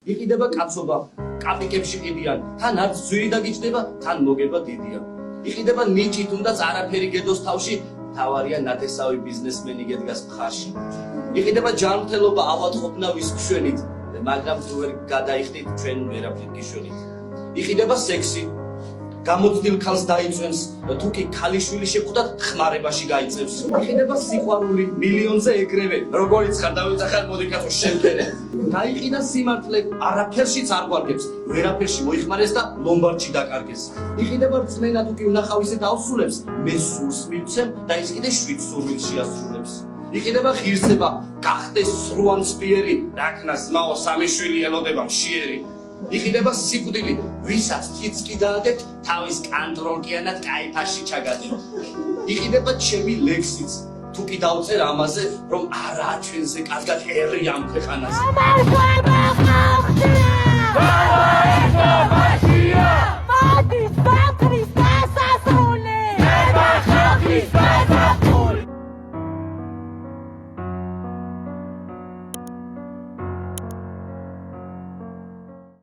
იყიდება კაცობა, კაპიკებში ყიდიან, თან არც ძვირი დაგიჭდება, თან მოგება დიდია. იყიდება ნიჭი, თუნდაც არაფერი გედოს თავში, თავარია ნათესავი ბიზნესმენი გედგას მხარში. იყიდება ჯანმრთელობა, ავადყოფნა ვის გშვენით, მაგრამ თუ ვერ გადაიხდით ჩვენ ვერაფრით გიშვენით. იყიდება სექსი, გამოცდილ ქალს დაიწვევს, თუ კი ქალიშვილი შეხვდათ, ხმარებაში გაიწევს. იყიდება სიყვარული, მილიონზე ეგრევე, როგორიც ხარ დავიძახარ, მოდი კაცო შევფერე. გაიყიდა სიმართლე, არაფერშიც არ გვარგებს, ვერაფერში მოიხმარეს და ლომბარდში დაკარგეს. იყიდება რწმენა, თუ კი ვნახავისე დავსულებს, მე სულს მივცემ და ის კიდე 7 სურვილს შეასრულებს. იყიდება ღირსება, გახდეს სრუანსპიერი, რაკნას მაო სამი შვილი ელოდება მშიერი. იყიდება სიკვდილი, ვისაც თიცკი დაადეთ, თავის კანტროლკიანად კაიფაში ჩაგადეთ. იყიდება ჩემი ლექსიც, თუ კი დავწერ ამაზე, რომ არაა ჩვენზე კარგად ერი ამ ქვეყანაზე. ამარხება ხალხია! მოდის ბაქრის დასასრული! ხალხის